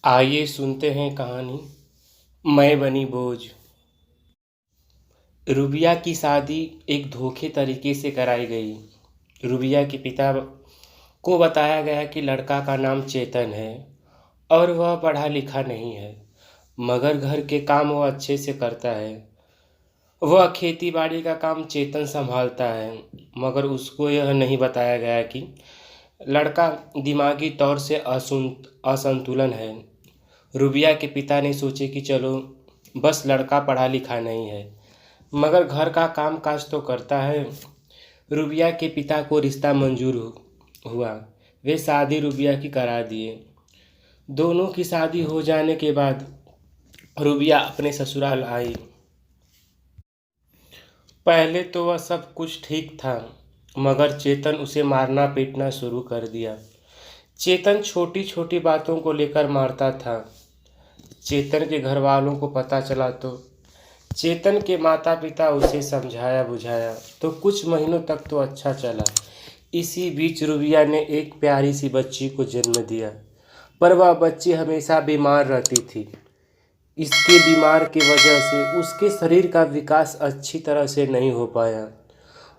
आइए सुनते हैं कहानी मैं बनी बोझ। रूबिया की शादी एक धोखे तरीके से कराई गई। रूबिया के पिता को बताया गया कि लड़का का नाम चेतन है और वह पढ़ा लिखा नहीं है, मगर घर के काम वह अच्छे से करता है। वह खेती बाड़ी का काम चेतन संभालता है, मगर उसको यह नहीं बताया गया कि लड़का दिमागी तौर से असंतुलन है। रूबिया के पिता ने सोचे कि चलो, बस लड़का पढ़ा लिखा नहीं है मगर घर का काम काज तो करता है। रूबिया के पिता को रिश्ता मंजूर हुआ। वे शादी रूबिया की करा दिए। दोनों की शादी हो जाने के बाद रूबिया अपने ससुराल आई। पहले तो वह सब कुछ ठीक था, मगर चेतन उसे मारना पीटना शुरू कर दिया। चेतन छोटी छोटी बातों को लेकर मारता था। चेतन के घर वालों को पता चला तो चेतन के माता पिता उसे समझाया बुझाया तो कुछ महीनों तक तो अच्छा चला। इसी बीच रूबिया ने एक प्यारी सी बच्ची को जन्म दिया, पर वह बच्ची हमेशा बीमार रहती थी। इसके बीमार की वजह से उसके शरीर का विकास अच्छी तरह से नहीं हो पाया।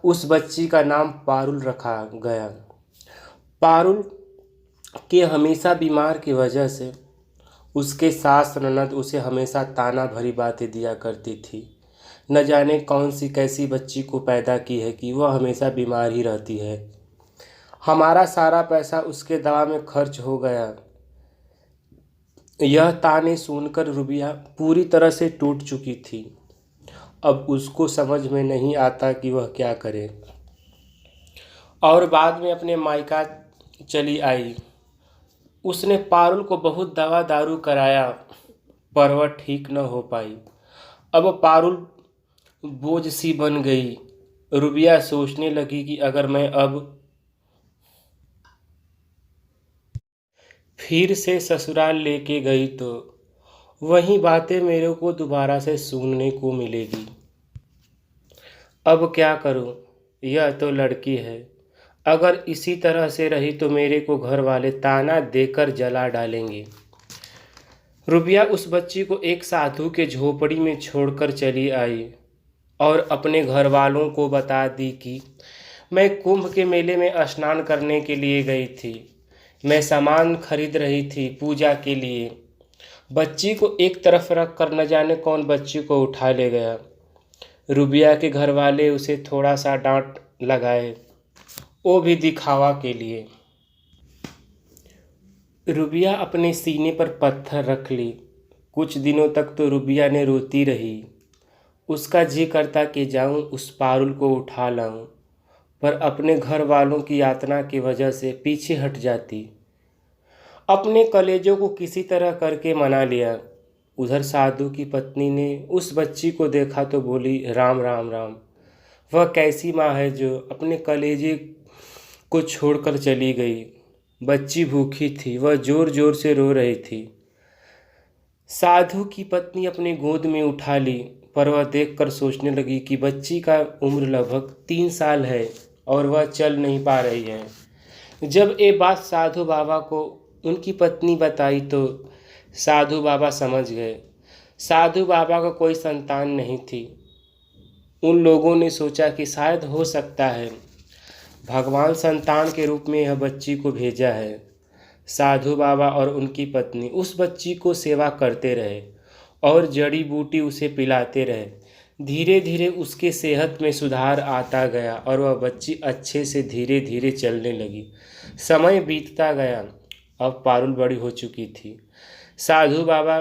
उस बच्ची का नाम पारुल रखा गया। पारुल के हमेशा बीमार की वजह से उसके सास ननद उसे हमेशा ताना भरी बातें दिया करती थी। न जाने कौन सी कैसी बच्ची को पैदा की है कि वह हमेशा बीमार ही रहती है। हमारा सारा पैसा उसके दवा में खर्च हो गया। यह ताने सुनकर रूबिया पूरी तरह से टूट चुकी थी। अब उसको समझ में नहीं आता कि वह क्या करे, और बाद में अपने मायका चली आई। उसने पारुल को बहुत दवा दारू कराया, पर वह ठीक न हो पाई। अब पारुल बोझ सी बन गई। रूबिया सोचने लगी कि अगर मैं अब फिर से ससुराल लेके गई तो वही बातें मेरे को दोबारा से सुनने को मिलेगी। अब क्या करूं? यह तो लड़की है, अगर इसी तरह से रही तो मेरे को घर वाले ताना देकर जला डालेंगे। रूबिया उस बच्ची को एक साधु के झोपड़ी में छोड़कर चली आई और अपने घर वालों को बता दी कि मैं कुंभ के मेले में स्नान करने के लिए गई थी। मैं सामान खरीद रही थी पूजा के लिए। बच्ची को एक तरफ रख कर न जाने कौन बच्ची को उठा ले गया। रूबिया के घर वाले उसे थोड़ा सा डांट लगाए, वो भी दिखावा के लिए। रूबिया अपने सीने पर पत्थर रख ली। कुछ दिनों तक तो रूबिया ने रोती रही। उसका जी करता कि जाऊं उस पारुल को उठा लाऊं, पर अपने घर वालों की यातना की वजह से पीछे हट जाती। अपने कलेजों को किसी तरह करके मना लिया। उधर साधु की पत्नी ने उस बच्ची को देखा तो बोली, राम राम राम। वह कैसी माँ है जो अपने कलेजे को छोड़कर चली गई। बच्ची भूखी थी, वह जोर जोर से रो रही थी। साधु की पत्नी अपने गोद में उठा ली, पर वह देखकर सोचने लगी कि बच्ची का उम्र लगभग 3 साल है और वह चल नहीं पा रही है। जब ये बात साधु बाबा को उनकी पत्नी बताई तो साधु बाबा समझ गए। साधु बाबा को कोई संतान नहीं थी। उन लोगों ने सोचा कि शायद हो सकता है भगवान संतान के रूप में यह बच्ची को भेजा है। साधु बाबा और उनकी पत्नी उस बच्ची को सेवा करते रहे और जड़ी बूटी उसे पिलाते रहे। धीरे धीरे उसके सेहत में सुधार आता गया और वह बच्ची अच्छे से धीरे धीरे चलने लगी। समय बीतता गया। अब पारुल बड़ी हो चुकी थी। साधु बाबा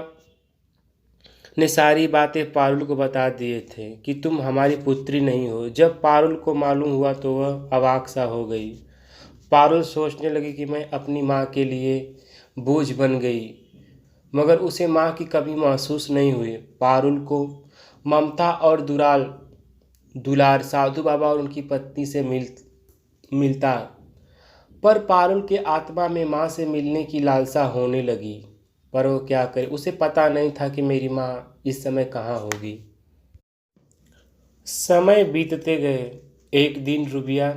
ने सारी बातें पारुल को बता दिए थे कि तुम हमारी पुत्री नहीं हो। जब पारुल को मालूम हुआ तो वह अवाक सा हो गई। पारुल सोचने लगी कि मैं अपनी माँ के लिए बोझ बन गई, मगर उसे माँ की कभी महसूस नहीं हुई। पारुल को ममता और दुलार साधु बाबा और उनकी पत्नी से मिलता, पर पारुल के आत्मा में माँ से मिलने की लालसा होने लगी। पर वो क्या करे, उसे पता नहीं था कि मेरी माँ इस समय कहाँ होगी। समय बीतते गए। एक दिन रूबिया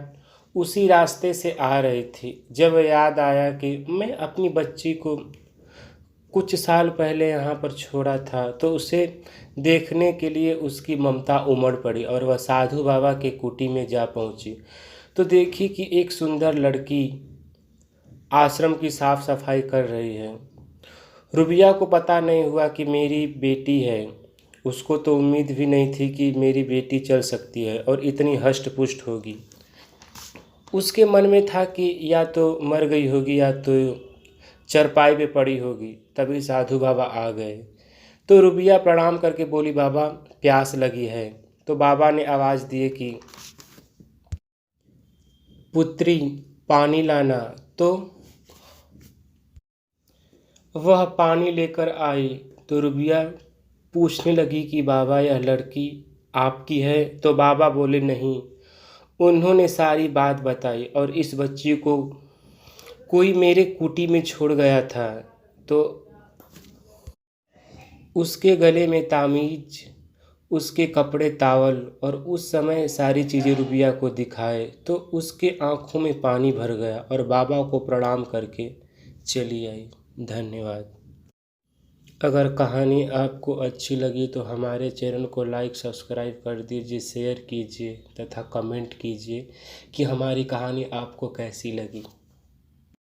उसी रास्ते से आ रही थी जब याद आया कि मैं अपनी बच्ची को कुछ साल पहले यहाँ पर छोड़ा था, तो उसे देखने के लिए उसकी ममता उमड़ पड़ी और वह साधु बाबा के कुटी में जा पहुँची। तो देखी कि एक सुंदर लड़की आश्रम की साफ सफाई कर रही है। रुबिया को पता नहीं हुआ कि मेरी बेटी है। उसको तो उम्मीद भी नहीं थी कि मेरी बेटी चल सकती है और इतनी हष्ट पुष्ट होगी। उसके मन में था कि या तो मर गई होगी या तो चरपाई पे पड़ी होगी। तभी साधु बाबा आ गए। तो रुबिया प्रणाम करके बोली, बाबा प्यास लगी है। तो बाबा ने आवाज़ दी कि पुत्री पानी लाना। तो वह पानी लेकर आई। तो रुबिया पूछने लगी कि बाबा यह लड़की आपकी है? तो बाबा बोले नहीं। उन्होंने सारी बात बताई और इस बच्ची को कोई मेरे कुटी में छोड़ गया था। तो उसके गले में तामीज, उसके कपड़े तावल और उस समय सारी चीज़ें रुबिया को दिखाए। तो उसके आंखों में पानी भर गया और बाबा को प्रणाम करके चली आई। धन्यवाद। अगर कहानी आपको अच्छी लगी तो हमारे चैनल को लाइक सब्सक्राइब कर दीजिए, शेयर कीजिए तथा कमेंट कीजिए कि हमारी कहानी आपको कैसी लगी।